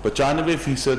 95%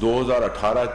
2018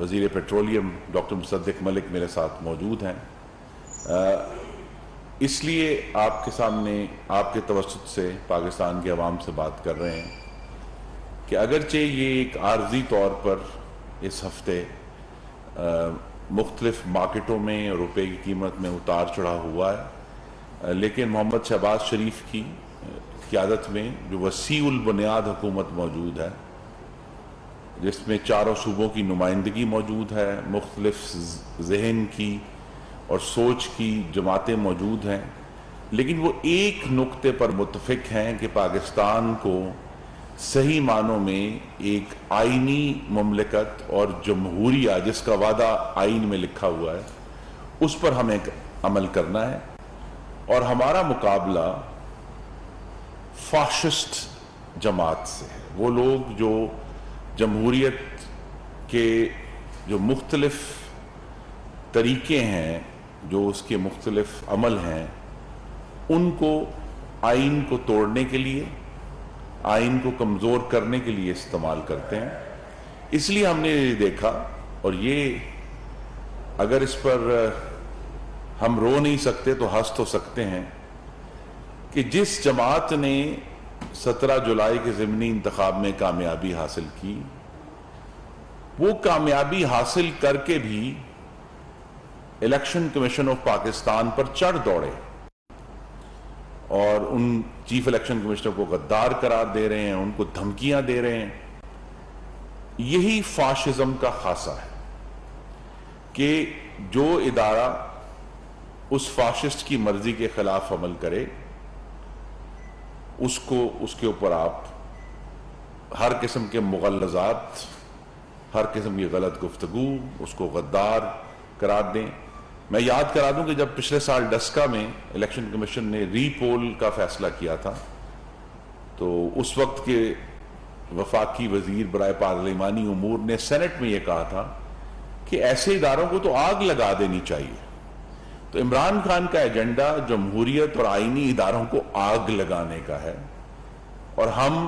وزیر petroleum doctor مصدق ملک میرے ساتھ موجود ہیں. اس لیے آپ کے سامنے آپ کے توسط سے پاکستان کے عوام سے بات کر رہے ہیں کہ اگرچہ یہ ایک عارضی طور پر اس ہفتے مختلف مارکیٹوں میں روپے کی قیمت میں اتار چڑھاؤ ہوا ہے، لیکن محمد شہباز شریف کی قیادت میں جو وسیع البنیاد حکومت موجود ہے، جس میں چاروں صوبوں کی نمائندگی موجود ہے، مختلف ذہن کی اور سوچ کی جماعتیں موجود ہیں، لیکن وہ ایک نقطے پر متفق ہیں کہ پاکستان کو صحیح معنوں میں ایک آئینی مملکت اور جمہوریہ جس کا وعدہ آئین میں لکھا ہوا ہے اس پر ہمیں عمل کرنا ہے. اور ہمارا مقابلہ فاشسٹ جماعت سے ہے، وہ لوگ جو جمہوریت کے جو مختلف طریقے ہیں، جو اس کے مختلف عمل ہیں، ان کو آئین کو توڑنے کے لیے، آئین کو کمزور کرنے کے لیے استعمال کرتے ہیں. اس لیے ہم نے یہ دیکھا، اور یہ اگر اس پر ہم رو نہیں سکتے تو ہنس تو سکتے ہیں، کہ جس جماعت نے 17 جولائی کے ضمنی انتخاب میں کامیابی حاصل کی، وہ کامیابی حاصل کر کے بھی الیکشن کمیشن آف پاکستان پر چڑھ دوڑے اور ان چیف الیکشن کمشنر کو غدار قرار دے رہے ہیں، ان کو دھمکیاں دے رہے ہیں. یہی فاشزم کا خاصہ ہے کہ جو ادارہ اس فاشسٹ کی مرضی کے خلاف عمل کرے، اس کے اوپر آپ ہر قسم کے مغلظات، ہر قسم کی غلط گفتگو، اس کو غدار قرار دیں. میں یاد کرا دوں کہ جب پچھلے سال ڈسکا میں الیکشن کمیشن نے ری پول کا فیصلہ کیا تھا، تو اس وقت کے وفاقی وزیر برائے پارلیمانی امور نے سینٹ میں یہ کہا تھا کہ ایسے اداروں کو تو آگ لگا دینی چاہیے. تو عمران خان کا ایجنڈا جمہوریت اور آئینی اداروں کو آگ لگانے کا ہے، اور ہم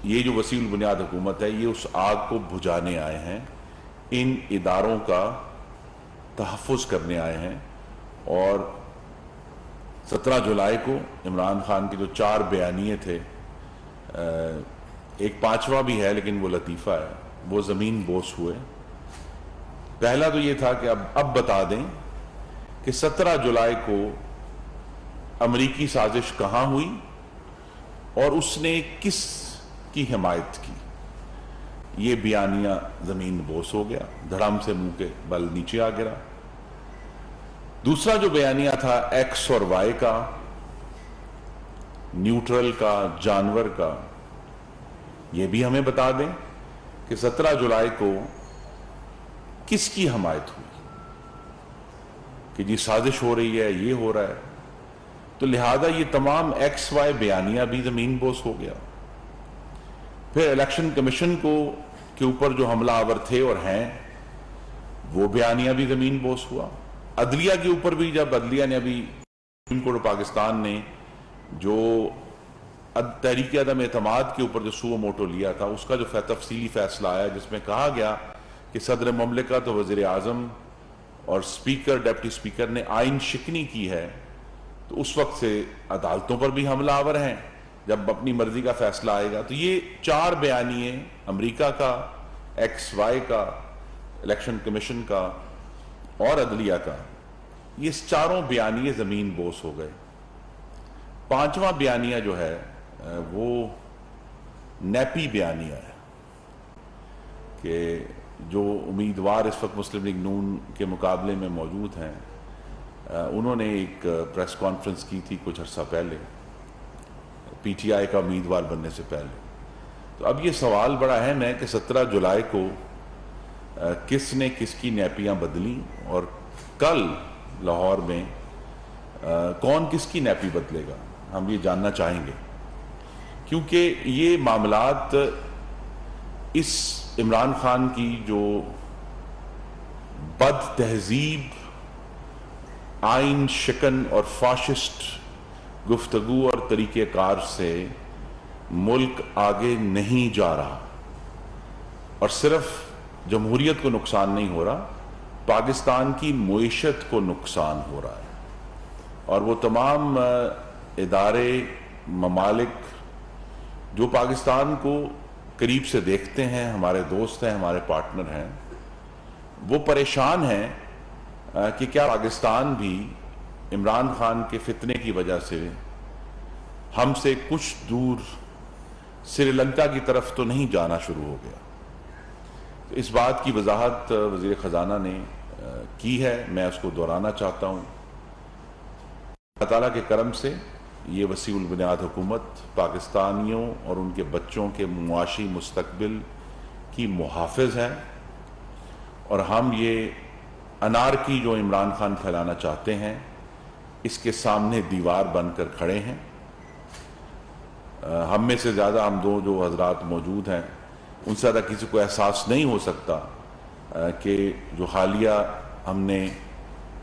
یہ جو وسیع البنیاد حکومت ہے یہ اس آگ کو بجھانے آئے ہیں، ان اداروں کا تحفظ کرنے آئے ہیں. اور 17 جولائی کو عمران خان کے جو 4 بیانیے تھے، ایک 5واں بھی ہے لیکن وہ لطیفہ ہے، وہ زمین بوس ہوئے. پہلا تو یہ تھا کہ اب بتا دیں کہ 17 جولائی کو امریکی سازش کہاں ہوئی اور اس نے کس کی حمایت کی. یہ بیانیہ زمین بوس ہو گیا، دھڑام سے منہ کے بل نیچے آ گرا. دوسرا جو بیانیہ تھا ایکس اور وائی کا، نیوٹرل کا، جانور کا، یہ بھی ہمیں بتا دیں کہ 17 جولائی کو کس کی حمایت ہوئی کہ جی سازش ہو رہی ہے، یہ ہو رہا ہے. تو لہذا یہ تمام ایکس وائی بیانیہ بھی زمین بوس ہو گیا. پھر الیکشن کمیشن کے اوپر جو حملہ آور تھے اور ہیں، وہ بیانیہ بھی زمین بوس ہوا. عدلیہ کے اوپر بھی جب عدلیہ نے ابھی سپریم کورٹ پاکستان نے جو تحریک عدم اعتماد کے اوپر جو سو موٹو لیا تھا، اس کا جو تفصیلی فیصلہ آیا جس میں کہا گیا کہ صدر مملکت اور وزیر اعظم اور اسپیکر، ڈپٹی اسپیکر نے آئین شکنی کی ہے، تو اس وقت سے عدالتوں پر بھی حملہ آور ہیں جب اپنی مرضی کا فیصلہ آئے گا. تو یہ 4 بیانیے، امریکہ کا، ایکس وائی کا، الیکشن کمیشن کا اور عدلیہ کا، یہ 4 بیانیے زمین بوس ہو گئے. 5واں بیانیہ جو ہے وہ نیپی بیانیہ ہے کہ جو امیدوار اس وقت مسلم لیگ نون کے مقابلے میں موجود ہیں، انہوں نے ایک پریس کانفرنس کی تھی کچھ عرصہ پہلے، پی ٹی آئی کا امیدوار بننے سے پہلے. تو اب یہ سوال بڑا اہم ہے کہ 17 جولائی کو کس نے کس کی نیپیاں بدلی، اور کل لاہور میں کون کس کی نیپی بدلے گا. ہم یہ جاننا چاہیں گے کیونکہ یہ معاملات اس عمران خان کی جو بد تہذیب، آئین شکن اور فاشسٹ گفتگو اور طریقہ کار سے ملک آگے نہیں جا رہا، اور صرف جمہوریت کو نقصان نہیں ہو رہا، پاکستان کی معیشت کو نقصان ہو رہا ہے۔ اور وہ تمام ادارے، ممالک جو پاکستان کو قریب سے دیکھتے ہیں، ہمارے دوست ہیں، ہمارے پارٹنر ہیں، وہ پریشان ہیں کہ کیا پاکستان بھی عمران خان کے فتنے کی وجہ سے ہم سے کچھ دور سری لنکا کی طرف تو نہیں جانا شروع ہو گیا۔ اس بات کی وضاحت وزیر خزانہ نے کی ہے، میں اس کو دہرانا چاہتا ہوں۔ اللہ تعالیٰ کے کرم سے یہ وسیع البنیاد حکومت پاکستانیوں اور ان کے بچوں کے معاشی مستقبل کی محافظ ہے، اور ہم یہ انارکی جو عمران خان پھیلانا چاہتے ہیں اس کے سامنے دیوار بن کر کھڑے ہیں۔ ہم میں سے زیادہ، ہم دو جو حضرات موجود ہیں، ان سے زیادہ کسی کو احساس نہیں ہو سکتا کہ جو حالیہ ہم نے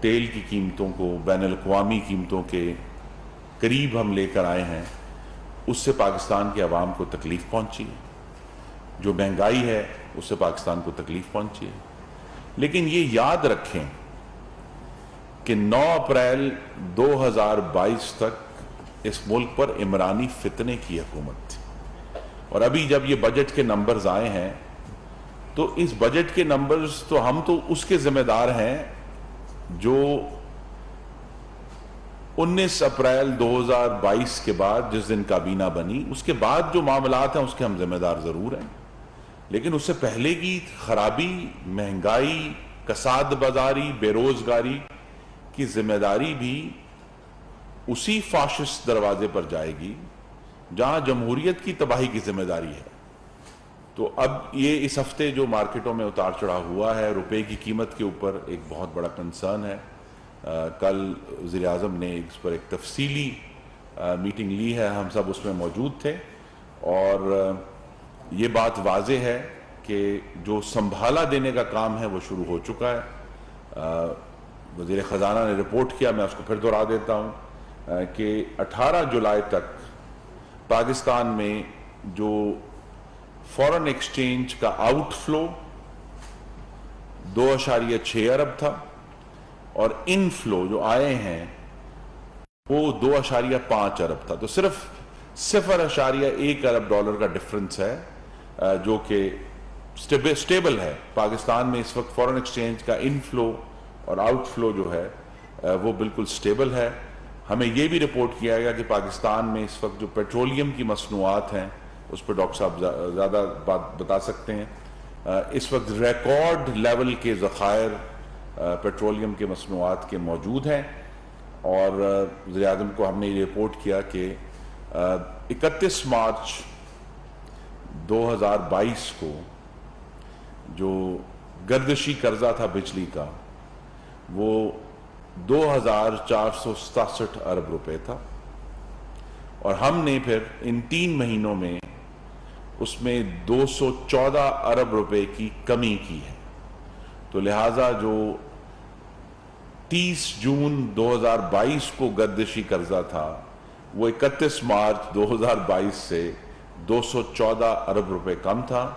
تیل کی قیمتوں کو بین الاقوامی قیمتوں کے قریب ہم لے کر آئے ہیں، اس سے پاکستان کے عوام کو تکلیف پہنچی ہے۔ جو مہنگائی ہے اس سے پاکستان کو تکلیف پہنچی ہے۔ لیکن یہ یاد رکھیں کہ 9 اپریل 2022 تک اس ملک پر عمرانی فتنے کی حکومت تھی، اور ابھی جب یہ بجٹ کے نمبرز آئے ہیں تو اس بجٹ کے نمبرز تو ہم تو اس کے ذمہ دار ہیں جو 19 اپریل 2022 کے بعد جس دن کابینہ بنی، اس کے بعد جو معاملات ہیں اس کے ہم ذمہ دار ضرور ہیں، لیکن اس سے پہلے کی خرابی، مہنگائی، کساد بازاری، بے روزگاری کی ذمہ داری بھی اسی فاشسٹ دروازے پر جائے گی جہاں جمہوریت کی تباہی کی ذمہ داری ہے۔ تو اب یہ اس ہفتے جو مارکیٹوں میں اتار چڑھاؤ ہوا ہے، روپے کی قیمت کے اوپر ایک بہت بڑا کنسرن ہے۔ کل وزیر اعظم نے اس پر ایک تفصیلی میٹنگ لی ہے، ہم سب اس میں موجود تھے، اور یہ بات واضح ہے کہ جو سنبھالا دینے کا کام ہے وہ شروع ہو چکا ہے۔ وزیر خزانہ نے رپورٹ کیا، میں اس کو پھر دہرا دیتا ہوں، کہ 18 جولائی تک پاکستان میں جو فورن ایکسچینج کا آؤٹ فلو 2.6 ارب تھا، اور ان فلو جو آئے ہیں وہ 2.5 ارب تھا، تو صرف 0.1 ارب ڈالر کا ڈفرنس ہے، جو کہ سٹیبل ہے۔ پاکستان میں اس وقت فورن ایکسچینج کا ان فلو اور آؤٹ فلو جو ہے وہ بالکل سٹیبل ہے۔ ہمیں یہ بھی رپورٹ کیا گیا کہ پاکستان میں اس وقت جو پیٹرولیم کی مصنوعات ہیں، اس پہ ڈاکٹر صاحب زیادہ بات بتا سکتے ہیں، اس وقت ریکارڈ لیول کے ذخائر پیٹرولیم کے مصنوعات کے موجود ہیں، اور وزیر اعظم کو ہم نے یہ رپورٹ کیا کہ 31 مارچ 2022 کو جو گردشی قرضہ تھا بجلی کا وہ 2467 ارب روپے تھا، اور ہم نے پھر ان 3 مہینوں میں اس میں 214 ارب روپے کی کمی کی ہے۔ تو لہٰذا جو 30 جون 2022 کو گردشی قرضہ تھا وہ 31 مارچ 2022 سے 214 ارب روپے کم تھا۔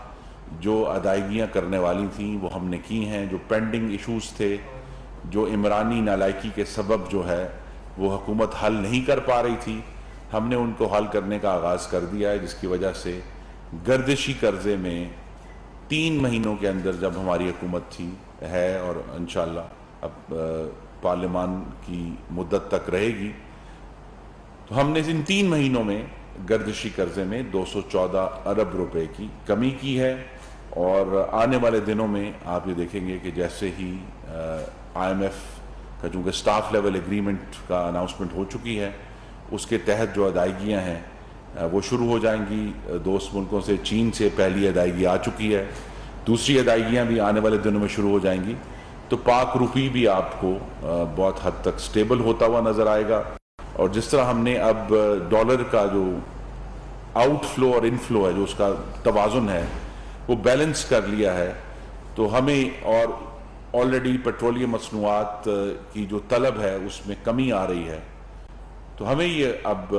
جو ادائیگیاں کرنے والی تھیں وہ ہم نے کی ہیں، جو پینڈنگ ایشوز تھے، جو عمرانی نالائکی کے سبب جو ہے وہ حکومت حل نہیں کر پا رہی تھی، ہم نے ان کو حل کرنے کا آغاز کر دیا ہے، جس کی وجہ سے گردشی قرضے میں 3 مہینوں کے اندر جب ہماری حکومت تھی ہے، اور انشاءاللہ اب پارلیمان کی مدت تک رہے گی، تو ہم نے ان 3 مہینوں میں گردشی قرضے میں 214 ارب روپے کی کمی کی ہے، اور آنے والے دنوں میں آپ یہ دیکھیں گے کہ جیسے ہی آئی ایم ایف کا چونکہ سٹاف لیول ایگریمنٹ کا اناؤنسمنٹ ہو چکی ہے، اس کے تحت جو ادائیگیاں ہیں وہ شروع ہو جائیں گی۔ دوست ملکوں سے، چین سے پہلی ادائیگی آ چکی ہے، دوسری ادائیگیاں بھی آنے والے دنوں میں شروع ہو جائیں گی، تو پاک روپی بھی آپ کو بہت حد تک سٹیبل ہوتا ہوا نظر آئے گا۔ اور جس طرح ہم نے اب ڈالر کا جو آؤٹ فلو اور ان فلو ہے، جو اس کا توازن ہے، وہ بیلنس کر لیا ہے، تو ہمیں اور آلریڈی پیٹرولیم مصنوعات کی جو طلب ہے اس میں کمی آ رہی ہے، تو ہمیں یہ اب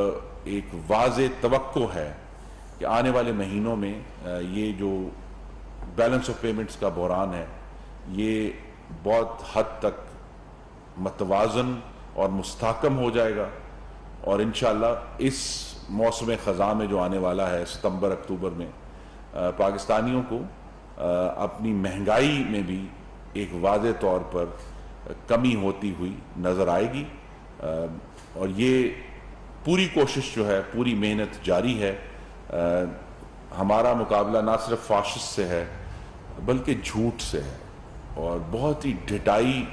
ایک واضح توقع ہے کہ آنے والے مہینوں میں یہ جو بیلنس آف پیمنٹس کا بحران ہے یہ بہت حد تک متوازن اور مستحکم ہو جائے گا، اور انشاءاللہ اس موسم خزاں میں جو آنے والا ہے ستمبر اکتوبر میں پاکستانیوں کو اپنی مہنگائی میں بھی ایک واضح طور پر کمی ہوتی ہوئی نظر آئے گی، اور یہ پوری کوشش جو ہے، پوری محنت جاری ہے۔ ہمارا مقابلہ نہ صرف فاشسٹ سے ہے بلکہ جھوٹ سے ہے، اور بہت ہی ڈھٹائی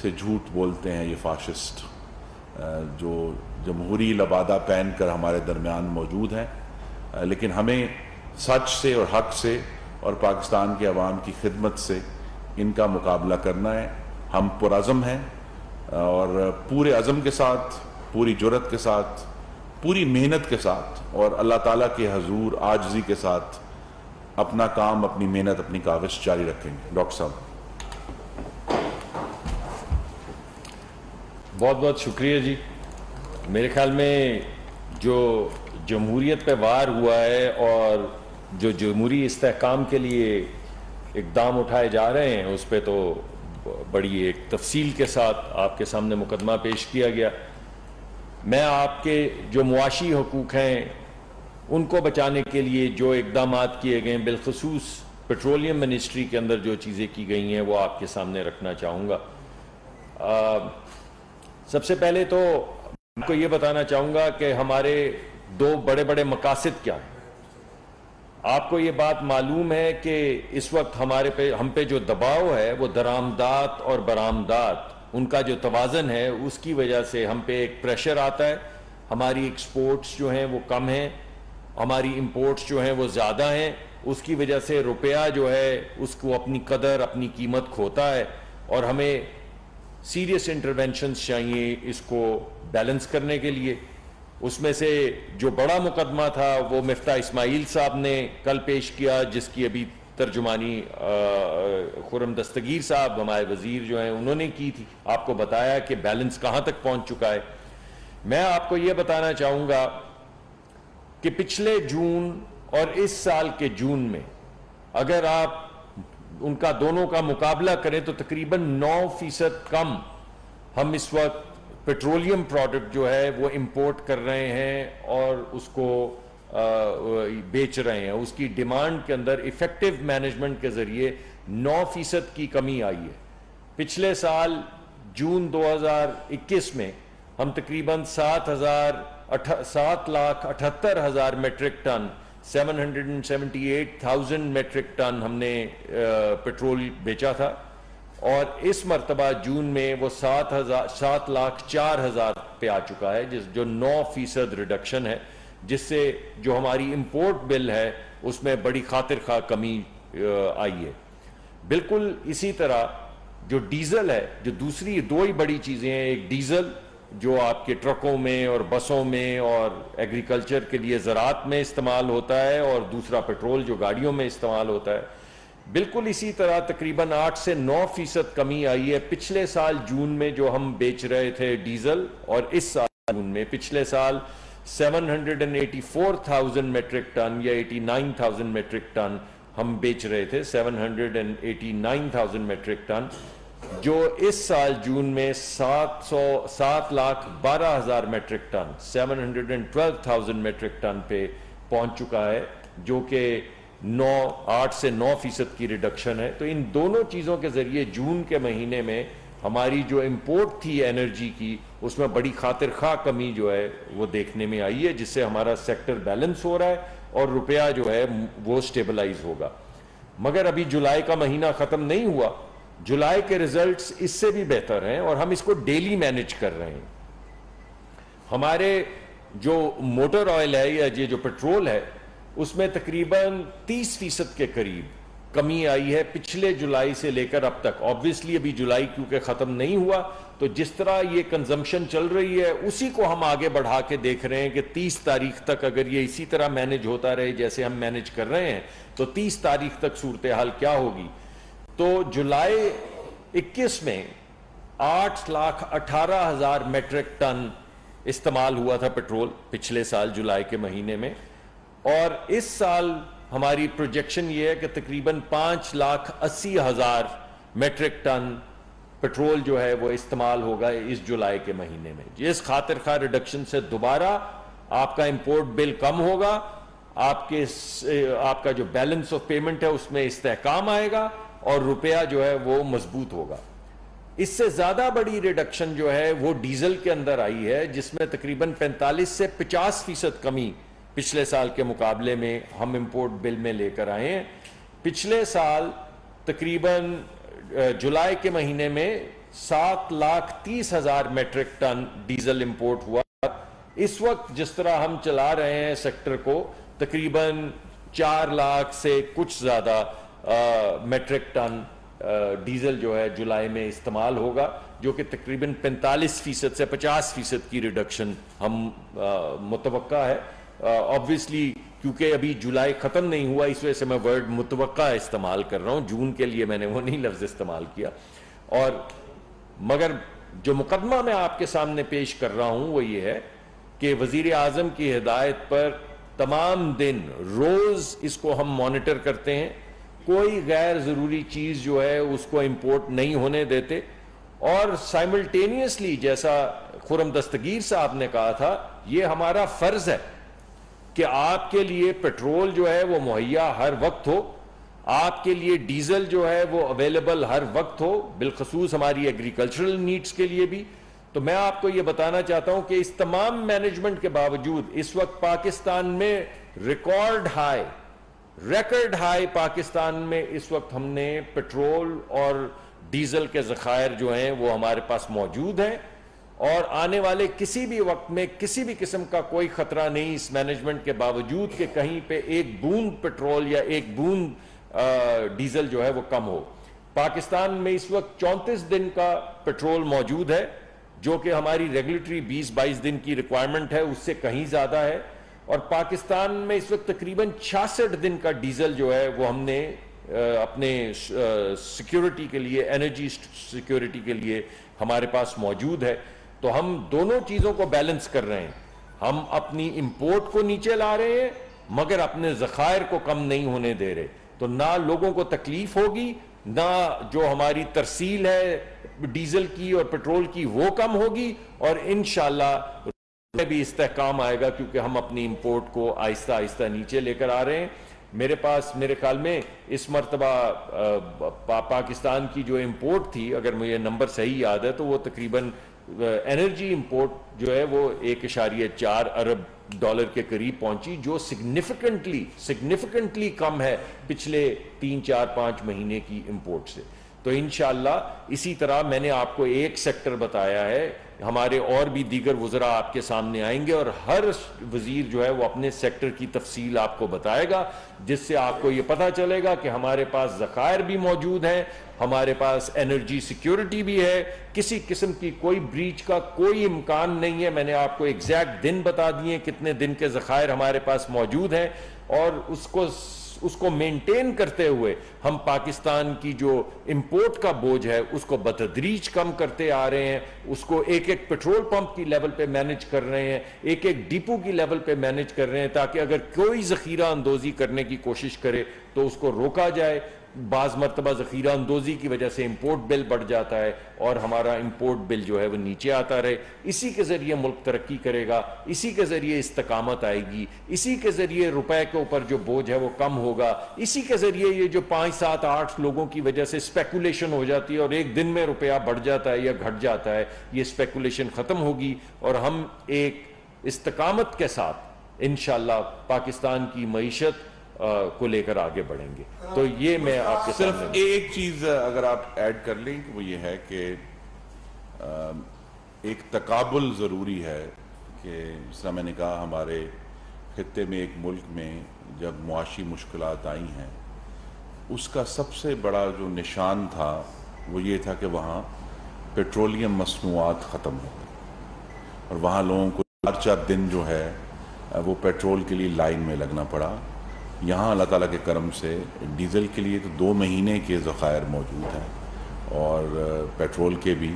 سے جھوٹ بولتے ہیں یہ فاشسٹ جو جمہوری لبادہ پہن کر ہمارے درمیان موجود ہیں، لیکن ہمیں سچ سے اور حق سے اور پاکستان کے عوام کی خدمت سے ان کا مقابلہ کرنا ہے۔ ہم پرعزم ہیں اور پورے عزم کے ساتھ، پوری جرأت کے ساتھ، پوری محنت کے ساتھ اور اللہ تعالیٰ کے حضور عاجزی کے ساتھ اپنا کام، اپنی محنت، اپنی کاوش جاری رکھیں گے۔ ڈاکٹر صاحب بہت بہت شکریہ جی۔ میرے خیال میں جو جمہوریت پہ وار ہوا ہے اور جو جمہوری استحکام کے لیے اقدام اٹھائے جا رہے ہیں اس پہ تو بڑی ایک تفصیل کے ساتھ آپ کے سامنے مقدمہ پیش کیا گیا۔ میں آپ کے جو معاشی حقوق ہیں ان کو بچانے کے لیے جو اقدامات کیے گئے ہیں، بالخصوص پیٹرولیم منسٹری کے اندر جو چیزیں کی گئی ہیں وہ آپ کے سامنے رکھنا چاہوں گا۔ سب سے پہلے تو آپ کو یہ بتانا چاہوں گا کہ ہمارے دو بڑے بڑے مقاصد کیا ہیں۔ آپ کو یہ بات معلوم ہے کہ اس وقت ہم پہ جو دباؤ ہے وہ درآمدات اور برآمدات، ان کا جو توازن ہے اس کی وجہ سے ہم پہ ایک پریشر آتا ہے۔ ہماری ایکسپورٹس جو ہیں وہ کم ہیں، ہماری امپورٹس جو ہیں وہ زیادہ ہیں، اس کی وجہ سے روپیہ جو ہے اس کو اپنی قدر، اپنی قیمت کھوتا ہے، اور ہمیں سیریس انٹرونشنز چاہیے اس کو بیلنس کرنے کے لیے۔ اس میں سے جو بڑا مقدمہ تھا وہ مفتاح اسماعیل صاحب نے کل پیش کیا، جس کی ابھی ترجمانی خرم دستگیر صاحب ہمارے وزیر جو ہیں انہوں نے کی تھی، آپ کو بتایا کہ بیلنس کہاں تک پہنچ چکا ہے۔ میں آپ کو یہ بتانا چاہوں گا کہ پچھلے جون اور اس سال کے جون میں اگر آپ ان کا دونوں کا مقابلہ کریں تو تقریباً 9% کم ہم اس وقت پیٹرولیم پروڈکٹ جو ہے وہ امپورٹ کر رہے ہیں اور اس کو بیچ رہے ہیں۔ اس کی ڈیمانڈ کے اندر ایفیکٹو مینجمنٹ کے ذریعے 9% کی کمی آئی ہے۔ پچھلے سال جون 2021 میں ہم تقریباً 7,78,000 میٹرک ٹن 778,000 میٹرک ٹن ہم نے پیٹرول بیچا تھا، اور اس مرتبہ جون میں وہ 7,04,000 پہ آ چکا ہے، جو 9% ریڈکشن ہے، جس سے جو ہماری امپورٹ بل ہے اس میں بڑی خاطر خواہ کمی آئی ہے۔ بالکل اسی طرح جو ڈیزل ہے، جو دوسری دو ہی بڑی چیزیں ہیں، ایک ڈیزل جو آپ کے ٹرکوں میں اور بسوں میں اور ایگریکلچر کے لیے زراعت میں استعمال ہوتا ہے، اور دوسرا پیٹرول جو گاڑیوں میں استعمال ہوتا ہے۔ بالکل اسی طرح تقریباً 8 سے 9% کمی آئی ہے پچھلے سال جون میں جو ہم بیچ رہے تھے ڈیزل، اور اس سال جون میں پچھلے سال 784,000 میٹرک ٹن یا 89,000 میٹرک ٹن ہم بیچ رہے تھے، 789,000 میٹرک ٹن، جو اس سال جون میں 7,12,000 میٹرک ٹن 712,000 میٹرک ٹن پہ پہنچ چکا ہے، جو کہ 8 سے 9% کی ریڈکشن ہے۔ تو ان دونوں چیزوں کے ذریعے جون کے مہینے میں ہماری جو امپورٹ تھی انرجی کی، اس میں بڑی خاطر خواہ کمی جو ہے وہ دیکھنے میں آئی ہے، جس سے ہمارا سیکٹر بیلنس ہو رہا ہے اور روپیہ جو ہے وہ سٹیبلائز ہوگا۔ مگر ابھی جولائی کا مہینہ ختم نہیں ہوا، جولائی کے ریزلٹس اس سے بھی بہتر ہیں، اور ہم اس کو ڈیلی مینج کر رہے ہیں۔ ہمارے جو موٹر آئل ہے یا یہ جو پیٹرول ہے، اس میں تقریباً 30% کے قریب کمی آئی ہے پچھلے جولائی سے لے کر اب تک۔ آبویسلی ابھی جولائی کیونکہ ختم نہیں ہوا، تو جس طرح یہ کنزمپشن چل رہی ہے اسی کو ہم آگے بڑھا کے دیکھ رہے ہیں کہ 30 تاریخ تک اگر یہ اسی طرح مینج ہوتا رہے جیسے ہم مینج کر رہے ہیں تو 30 تاریخ تک صورتحال کیا ہوگی۔ تو جولائی 21 میں 8,18,000 میٹرک ٹن استعمال ہوا تھا پیٹرول پچھلے سال جولائی کے مہینے میں، اور اس سال ہماری پروجیکشن یہ ہے کہ تقریباً 5,80,000 میٹرک ٹن پیٹرول جو ہے وہ استعمال ہوگا اس جولائی کے مہینے میں. جس خاطر خواہ ریڈکشن سے دوبارہ آپ کا امپورٹ بل کم ہوگا, آپ کا جو بیلنس آف پیمنٹ ہے اس میں استحکام آئے گا اور روپیہ جو ہے وہ مضبوط ہوگا. اس سے زیادہ بڑی ریڈکشن جو ہے وہ ڈیزل کے اندر آئی ہے, جس میں تقریباً 45 سے 50% کمی پچھلے سال کے مقابلے میں ہم امپورٹ بل میں لے کر آئے ہیں. پچھلے سال تقریباً جولائی کے مہینے میں 7,30,000 میٹرک ٹن ڈیزل امپورٹ ہوا. اس وقت جس طرح ہم چلا رہے ہیں سیکٹر کو, تقریباً 4 لاکھ سے کچھ زیادہ میٹرک ٹن ڈیزل جو ہے جولائی میں استعمال ہوگا, جو کہ تقریباً 45% سے 50% کی ریڈکشن ہم متوقع ہے. obviously کیونکہ ابھی جولائی ختم نہیں ہوا, اس وجہ سے میں ورڈ متوقع استعمال کر رہا ہوں, جون کے لیے میں نے وہ نہیں لفظ استعمال کیا. اور مگر جو مقدمہ میں آپ کے سامنے پیش کر رہا ہوں وہ یہ ہے کہ وزیر اعظم کی ہدایت پر تمام دن روز اس کو ہم مانیٹر کرتے ہیں, کوئی غیر ضروری چیز جو ہے اس کو امپورٹ نہیں ہونے دیتے, اور سائملٹینیسلی جیسا خرم دستگیر صاحب نے کہا تھا, یہ ہمارا فرض ہے کہ آپ کے لیے پیٹرول جو ہے وہ مہیا ہر وقت ہو, آپ کے لیے ڈیزل جو ہے وہ اویلیبل ہر وقت ہو, بالخصوص ہماری ایگریکلچرل نیڈز کے لیے بھی. تو میں آپ کو یہ بتانا چاہتا ہوں کہ اس تمام مینجمنٹ کے باوجود اس وقت پاکستان میں ریکارڈ ہائی پاکستان میں اس وقت ہم نے پیٹرول اور ڈیزل کے ذخائر جو ہیں وہ ہمارے پاس موجود ہیں, اور آنے والے کسی بھی وقت میں کسی بھی قسم کا کوئی خطرہ نہیں اس مینجمنٹ کے باوجود کہ کہیں پہ ایک بوند پیٹرول یا ایک بوند ڈیزل جو ہے وہ کم ہو. پاکستان میں اس وقت 34 دن کا پیٹرول موجود ہے, جو کہ ہماری ریگولیٹری 20-22 دن کی ریکوائرمنٹ ہے, اس سے کہیں زیادہ ہے. اور پاکستان میں اس وقت تقریباً 66 دن کا ڈیزل جو ہے وہ ہم نے اپنے سیکیورٹی کے لیے, انرجی سیکیورٹی کے لیے ہمارے پاس موجود ہے. تو ہم دونوں چیزوں کو بیلنس کر رہے ہیں, ہم اپنی امپورٹ کو نیچے لا رہے ہیں مگر اپنے ذخائر کو کم نہیں ہونے دے رہے. تو نہ لوگوں کو تکلیف ہوگی, نہ جو ہماری ترسیل ہے ڈیزل کی اور پیٹرول کی وہ کم ہوگی, اور انشاءاللہ بھی استحکام آئے گا, کیونکہ ہم اپنی امپورٹ کو آہستہ آہستہ نیچے لے کر آ رہے ہیں. میرے پاس میرے خیال میں اس مرتبہ پاکستان کی جو امپورٹ تھی, اگر مجھے نمبر صحیح یاد ہے, تو وہ تقریباً انرجی امپورٹ جو ہے وہ 1.4 ارب ڈالر کے قریب پہنچی, جو سگنیفیکنٹلی کم ہے پچھلے 3-4-5 مہینے کی امپورٹ سے. تو انشاءاللہ اسی طرح میں نے آپ کو ایک سیکٹر بتایا ہے, ہمارے اور بھی دیگر وزراء آپ کے سامنے آئیں گے اور ہر وزیر جو ہے وہ اپنے سیکٹر کی تفصیل آپ کو بتائے گا, جس سے آپ کو یہ پتہ چلے گا کہ ہمارے پاس ذخائر بھی موجود ہیں, ہمارے پاس انرجی سیکیورٹی بھی ہے, کسی قسم کی کوئی بریچ کا کوئی امکان نہیں ہے. میں نے آپ کو ایگزیکٹ دن بتا دیے کتنے دن کے ذخائر ہمارے پاس موجود ہیں, اور اس کو مینٹین کرتے ہوئے ہم پاکستان کی جو امپورٹ کا بوجھ ہے اس کو بتدریج کم کرتے آ رہے ہیں, اس کو ایک ایک پیٹرول پمپ کی لیول پہ مینج کر رہے ہیں, ایک ایک ڈیپو کی لیول پہ مینج کر رہے ہیں, تاکہ اگر کوئی ذخیرہ اندوزی کرنے کی کوشش کرے تو اس کو روکا جائے. بعض مرتبہ ذخیرہ اندوزی کی وجہ سے امپورٹ بل بڑھ جاتا ہے اور ہمارا امپورٹ بل جو ہے وہ نیچے آتا رہے. اسی کے ذریعے ملک ترقی کرے گا, اسی کے ذریعے استقامت آئے گی, اسی کے ذریعے روپے کے اوپر جو بوجھ ہے وہ کم ہوگا, اسی کے ذریعے یہ جو 5-7-8 لوگوں کی وجہ سے اسپیکولیشن ہو جاتی ہے اور ایک دن میں روپیہ بڑھ جاتا ہے یا گھٹ جاتا ہے, یہ اسپیکولیشن ختم ہوگی اور ہم ایک استقامت کے ساتھ انشاءاللہ پاکستان کی معیشت کو لے کر آگے بڑھیں گے. تو یہ میں آپ کے صرف ایک چیز اگر آپ ایڈ کر لیں وہ یہ ہے کہ ایک تقابل ضروری ہے کہ جس طرح میں نے کہا ہمارے خطے میں ایک ملک میں جب معاشی مشکلات آئی ہیں اس کا سب سے بڑا جو نشان تھا وہ یہ تھا کہ وہاں پیٹرولیم مصنوعات ختم ہو گئی اور وہاں لوگوں کو 4 دن جو ہے وہ پیٹرول کے لیے لائن میں لگنا پڑا. یہاں اللہ تعالیٰ کے کرم سے ڈیزل کے لیے تو 2 مہینے کے ذخائر موجود ہیں اور پیٹرول کے بھی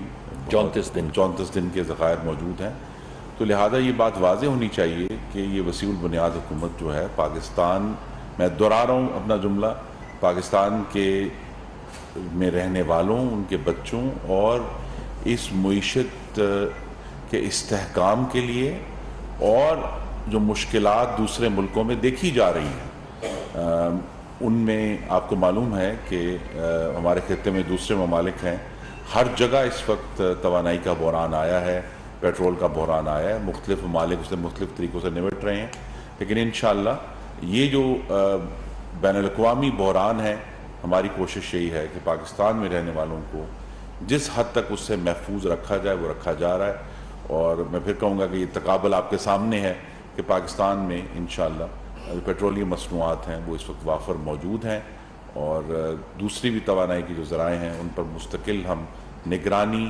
34 دن کے ذخائر موجود ہیں. تو لہٰذا یہ بات واضح ہونی چاہیے کہ یہ وسیع البنیاد حکومت جو ہے پاکستان میں دہرا رہا ہوں اپنا جملہ، پاکستان میں رہنے والوں، ان کے بچوں اور اس معیشت کے استحکام کے لیے، اور جو مشکلات دوسرے ملکوں میں دیکھی جا رہی ہیں ان میں آپ کو معلوم ہے کہ ہمارے خطے میں دوسرے ممالک ہیں، ہر جگہ اس وقت توانائی کا بحران آیا ہے، پیٹرول کا بحران آیا ہے، مختلف ممالک اسے مختلف طریقوں سے نمٹ رہے ہیں، لیکن انشاءاللہ یہ جو بین الاقوامی بحران ہے، ہماری کوشش یہی ہے کہ پاکستان میں رہنے والوں کو جس حد تک اس سے محفوظ رکھا جائے وہ رکھا جا رہا ہے، اور میں پھر کہوں گا کہ یہ تقابل آپ کے سامنے ہے کہ پاکستان میں انشاءاللہ پیٹرولیم مصنوعات ہیں وہ اس وقت وافر موجود ہیں، اور دوسری بھی توانائی کی جو ذرائع ہیں ان پر مستقل ہم نگرانی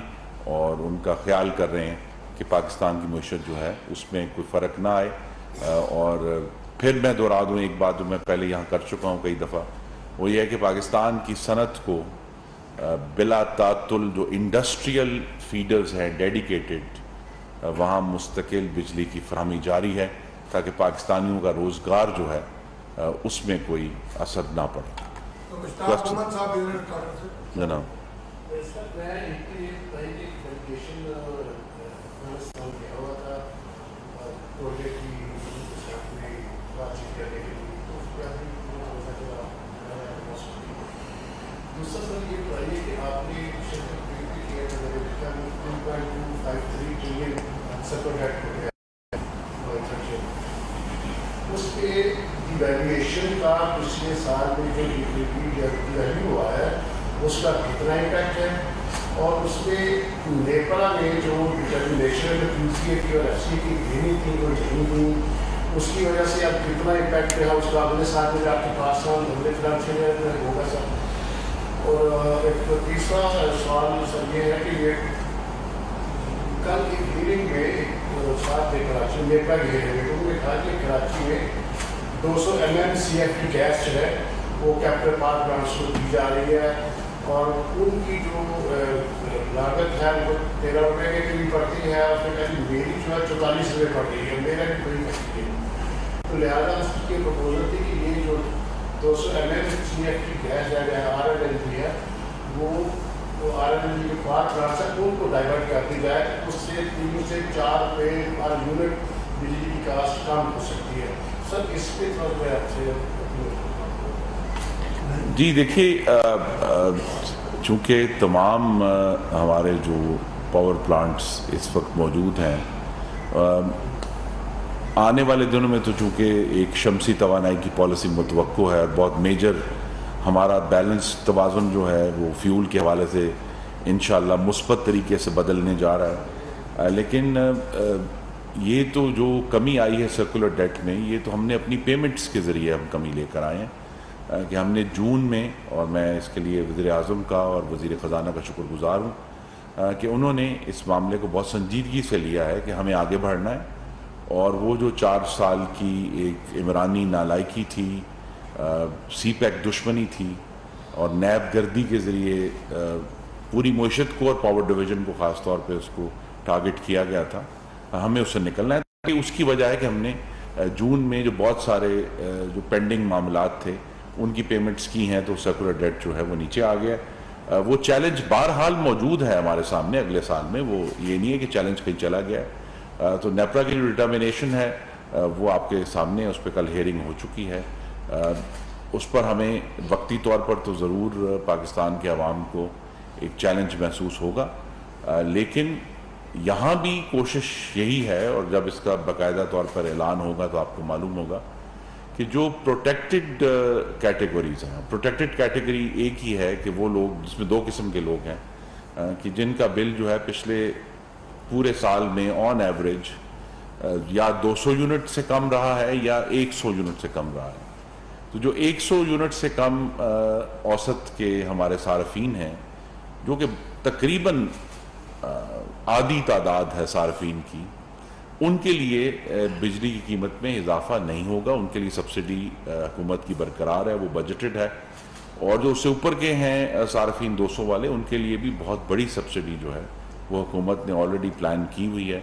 اور ان کا خیال کر رہے ہیں کہ پاکستان کی معیشت جو ہے اس میں کوئی فرق نہ آئے۔ اور پھر میں دہرا دوں ایک بات جو میں پہلے یہاں کر چکا ہوں کئی دفعہ، وہ یہ ہے کہ پاکستان کی صنعت کو بلا تعطل جو انڈسٹریل فیڈرز ہیں ڈیڈیکیٹڈ، وہاں مستقل بجلی کی فراہمی جاری ہے تاکہ پاکستانیوں کا روزگار جو ہے اس میں کوئی اثر نہ پڑے۔ جناب دوسرا سر یہ بتائیے کہ آپ نے اس کے ایویلویشن کا پچھلے سال میں جو ریویو ہوا ہے اس کا کتنا امپیکٹ ہے، اور اس میں نیپرا نے جو ڈٹرمنیشن پی سی اے کی اور ایف سی کی دینی تھی وہ نہیں ہوئی، اس کی وجہ سے اب کتنا امپیکٹ رہا اس کا اگلے سال میں آپ کے پاس ہوگا سر۔ اور ایک تیسرا سوال سر یہ ہے کہ یہ کل ایک ہیئرنگ میں ایک صاحب نے کراچی میں نیپرا کی ہیئرنگ میں انہوں نے کہا کہ کراچی میں 200 MMCF کی گیس جو ہے وہ کیپٹل پاور پلانٹس کو دی جا رہی ہے، اور ان کی جو لاگت ہے وہ 13 روپے کے قریب پڑتی ہے، اس میں کہا میری جو ہے 44 روپے پڑ رہی ہے، میرا بھی کوئی کہتی ہے، تو لہٰذا اس کی پرپوزل تھی کہ یہ جو 200 MMCF کی گیس ہے RLNG ہے وہ RLNG کے پاور پلانٹس ہیں ان کو ڈائیورٹ کر دی جائے، اس سے 3 سے 4 روپے پر یونٹ بجلی کی کاسٹ کم ہو سکتی ہے۔ سر اس پہ تھوڑا میں آپ سے جی دیکھیے، چونکہ تمام ہمارے جو پاور پلانٹس اس وقت موجود ہیں، آنے والے دنوں میں تو چونکہ ایک شمسی توانائی کی پالیسی متوقع ہے اور بہت میجر ہمارا بیلنس توازن جو ہے وہ فیول کے حوالے سے انشاءاللہ مثبت طریقے سے بدلنے جا رہا ہے، لیکن یہ تو جو کمی آئی ہے سرکولر ڈیٹ میں، یہ تو ہم نے اپنی پیمنٹس کے ذریعے ہم کمی لے کر آئے ہیں کہ ہم نے جون میں، اور میں اس کے لیے وزیر اعظم کا اور وزیر خزانہ کا شکر گزار ہوں کہ انہوں نے اس معاملے کو بہت سنجیدگی سے لیا ہے کہ ہمیں آگے بڑھنا ہے، اور وہ جو 4 سال کی ایک عمرانی نالائکی تھی، سی پیک دشمنی تھی، اور نیب گردی کے ذریعے پوری معیشت کو اور پاور ڈویژن کو خاص طور پہ اس کو ٹارگٹ کیا گیا تھا، ہمیں اس سے نکلنا ہے۔ اس کی وجہ ہے کہ ہم نے جون میں جو بہت سارے جو پینڈنگ معاملات تھے ان کی پیمنٹس کی ہیں، تو سرکولر ڈیٹ جو ہے وہ نیچے آ گیا۔ وہ چیلنج بہرحال موجود ہے ہمارے سامنے اگلے سال میں، وہ یہ نہیں ہے کہ چیلنج کہیں چلا گیا ہے۔ تو نیپرا کی جو ڈٹرمنیشن ہے وہ آپ کے سامنے، اس پہ کل ہیئرنگ ہو چکی ہے، اس پر ہمیں وقتی طور پر تو ضرور پاکستان کے عوام کو ایک چیلنج محسوس ہوگا، لیکن یہاں بھی کوشش یہی ہے، اور جب اس کا باقاعدہ طور پر اعلان ہوگا تو آپ کو معلوم ہوگا کہ جو پروٹیکٹڈ کیٹیگریز ہیں، پروٹیکٹڈ کیٹیگری ایک ہی ہے کہ وہ لوگ جس میں 2 قسم کے لوگ ہیں کہ جن کا بل جو ہے پچھلے پورے سال میں آن ایوریج یا 200 یونٹ سے کم رہا ہے یا 100 یونٹ سے کم رہا ہے۔ تو جو 100 یونٹ سے کم اوسط کے ہمارے صارفین ہیں، جو کہ تقریباً آدھی تعداد ہے صارفین کی، ان کے لیے بجلی کی قیمت میں اضافہ نہیں ہوگا، ان کے لیے سبسڈی حکومت کی برقرار ہے، وہ بجٹڈ ہے، اور جو اس سے اوپر کے ہیں صارفین 200 والے، ان کے لیے بھی بہت بڑی سبسڈی جو ہے وہ حکومت نے آلریڈی پلان کی ہوئی ہے،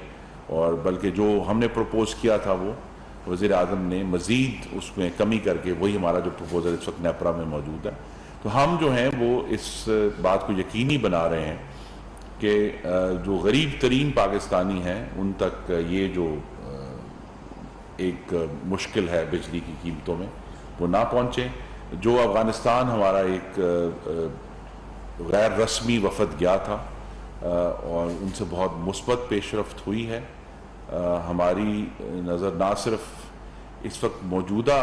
اور بلکہ جو ہم نے پروپوز کیا تھا وہ وزیر اعظم نے مزید اس میں کمی کر کے وہی ہمارا جو پروپوزل اس وقت نیپرا میں موجود ہے، تو ہم جو ہیں وہ اس بات کو یقینی بنا رہے ہیں کہ جو غریب ترین پاکستانی ہیں ان تک یہ جو ایک مشکل ہے بجلی کی قیمتوں میں وہ نہ پہنچے۔ جو افغانستان ہمارا ایک غیر رسمی وفد گیا تھا اور ان سے بہت مثبت پیش رفت ہوئی ہے۔ ہماری نظر نہ صرف اس وقت موجودہ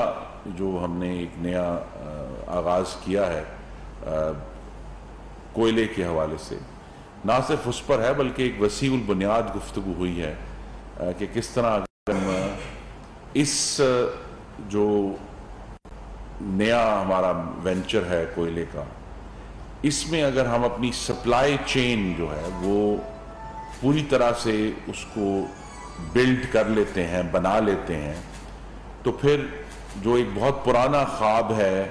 جو ہم نے ایک نیا آغاز کیا ہے کوئلے کے حوالے سے، نہ صرف اس پر ہے بلکہ ایک وسیع البنیاد گفتگو ہوئی ہے کہ کس طرح ہم اس جو نیا ہمارا وینچر ہے کوئلے کا، اس میں اگر ہم اپنی سپلائی چین جو ہے وہ پوری طرح سے اس کو بلڈ کر لیتے ہیں، بنا لیتے ہیں، تو پھر جو ایک بہت پرانا خواب ہے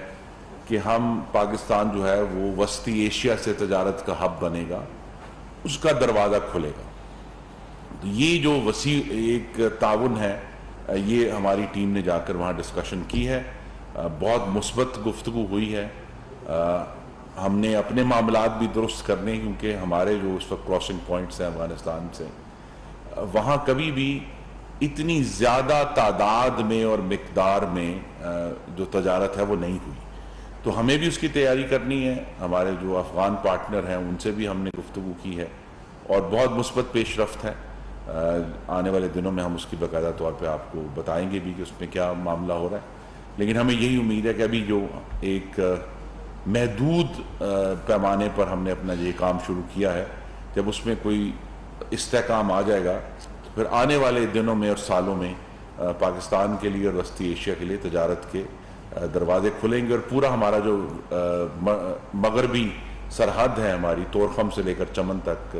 کہ ہم پاکستان جو ہے وہ وسطی ایشیا سے تجارت کا ہب بنے گا، اس کا دروازہ کھلے گا۔ تو یہ جو وسیع ایک تعاون ہے، یہ ہماری ٹیم نے جا کر وہاں ڈسکشن کی ہے، بہت مثبت گفتگو ہوئی ہے۔ ہم نے اپنے معاملات بھی درست کرنے، کیونکہ ہمارے جو اس وقت کراسنگ پوائنٹس ہیں افغانستان سے، وہاں کبھی بھی اتنی زیادہ تعداد میں اور مقدار میں جو تجارت ہے وہ نہیں ہوئی، تو ہمیں بھی اس کی تیاری کرنی ہے۔ ہمارے جو افغان پارٹنر ہیں ان سے بھی ہم نے گفتگو کی ہے اور بہت مثبت پیش رفت ہے۔ آنے والے دنوں میں ہم اس کی باقاعدہ طور پہ آپ کو بتائیں گے بھی کہ اس میں کیا معاملہ ہو رہا ہے، لیکن ہمیں یہی امید ہے کہ ابھی جو ایک محدود پیمانے پر ہم نے اپنا یہ کام شروع کیا ہے، جب اس میں کوئی استحکام آ جائے گا تو پھر آنے والے دنوں میں اور سالوں میں پاکستان کے لیے اور وسطی ایشیا کے لیے تجارت کے دروازے کھلیں گے، اور پورا ہمارا جو مغربی سرحد ہے ہماری طورخم سے لے کر چمن تک،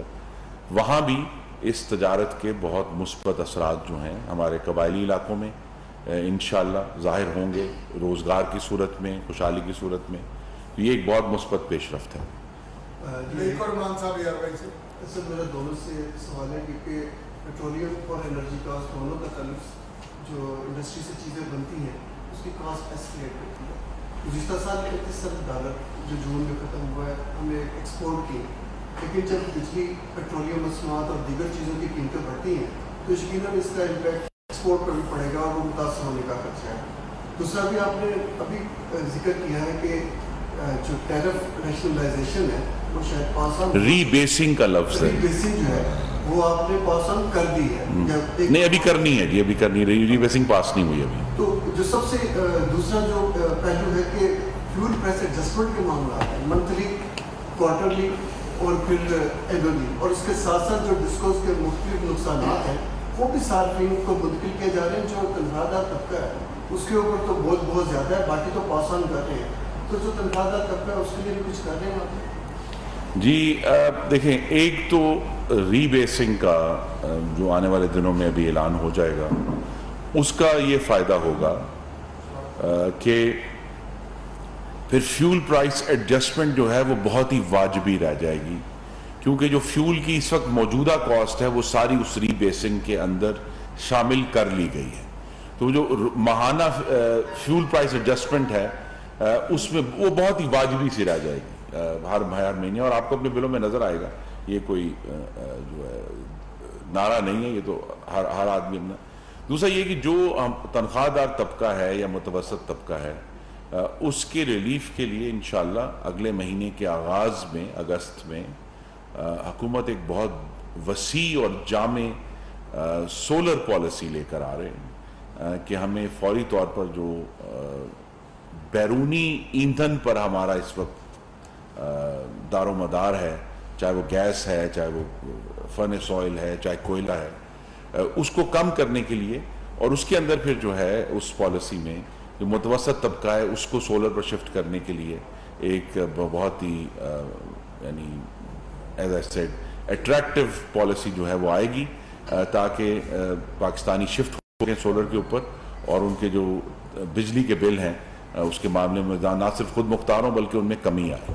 وہاں بھی اس تجارت کے بہت مثبت اثرات جو ہیں ہمارے قبائلی علاقوں میں انشاءاللہ ظاہر ہوں گے، روزگار کی صورت میں، خوشحالی کی صورت میں۔ یہ ایک بہت مثبت پیش رفت ہے۔ سر میرا دونوں سے سوال ہے کہ پیٹرولیم اور انرجی کاسٹ دونوں کا تعلق جو انڈسٹری سے چیزیں بنتی ہیں اس کی کاسٹ ایسکلیٹ کرتی ہے۔ گزشتہ سال $31 جو جون میں ختم ہوا ہے ہم نے ایکسپورٹ کی، لیکن جب بجلی، پیٹرولیم مصنوعات اور دیگر چیزوں کی قیمتیں بڑھتی ہیں تو یقیناً اس کا امپیکٹ ایکسپورٹ پر بھی پڑے گا اور وہ متاثر ہونے کا خدشہ ہے۔ دوسرا بھی آپ نے ابھی ذکر کیا ہے کہ جو ٹیرف ریشنلائزیشن ہے وہ شاید پاس آن ری بیسنگ کا لفظ ہے، ری بیسنگ جو ہے وہ آپ نے پاس آن کر دی ہے، نہیں ابھی کرنی ہے جی، ابھی کرنی ہے، ری بیسنگ پاس نہیں ہوئی ابھی۔ تو جو سب سے دوسرا جو پہلو ہے کہ فیول پرائس ایڈجسٹمنٹ کے معاملات ہیں، منتھلی، کوارٹرلی اور پھر اینولی، اور اس کے ساتھ ساتھ جو ڈسکوز کے مختلف نقصانات ہیں وہ بھی صارفین کو منتقل کیے جا رہے ہیں۔ جو تنخواہ دار طبقہ ہے اس کے اوپر تو بوجھ بہت زیادہ ہے، باقی تو پاس آن کر رہے ہیں، تو جو تنخواہ دار طبقہ ہے اس کے لیے بھی کچھ کر رہے ہیں آپ؟ جی دیکھیں، ایک تو ری بیسنگ کا جو آنے والے دنوں میں ابھی اعلان ہو جائے گا، اس کا یہ فائدہ ہوگا کہ پھر فیول پرائس ایڈجسٹمنٹ جو ہے وہ بہت ہی واجبی رہ جائے گی، کیونکہ جو فیول کی اس وقت موجودہ کاسٹ ہے وہ ساری اس ری بیسنگ کے اندر شامل کر لی گئی ہے۔ تو جو ماہانہ فیول پرائس ایڈجسٹمنٹ ہے اس میں وہ بہت ہی واجبی سی رہ جائے گی ہر مہینے، اور آپ کو اپنے بلوں میں نظر آئے گا۔ یہ کوئی جو ہے نعرہ نہیں ہے، یہ تو ہر آدمی اپنا۔ دوسرا یہ کہ جو تنخواہ دار طبقہ ہے یا متوسط طبقہ ہے اس کے ریلیف کے لیے انشاءاللہ اگلے مہینے کے آغاز میں، اگست میں، حکومت ایک بہت وسیع اور جامع سولر پالیسی لے کر آ رہے ہیں کہ ہمیں فوری طور پر جو بیرونی ایندھن پر ہمارا اس وقت دار و مدار ہے، چاہے وہ گیس ہے، چاہے وہ فرنس آئل ہے، چاہے کوئلہ ہے، اس کو کم کرنے کے لیے، اور اس کے اندر پھر جو ہے اس پالیسی میں جو متوسط طبقہ ہے اس کو سولر پر شفٹ کرنے کے لیے ایک بہت ہی یعنی as I said attractive policy جو ہے وہ آئے گی تاکہ پاکستانی شفٹ ہو سکیں سولر کے اوپر، اور ان کے جو بجلی کے بل ہیں اس کے معاملے میں نہ صرف خود مختار ہوں بلکہ ان میں کمی آئے۔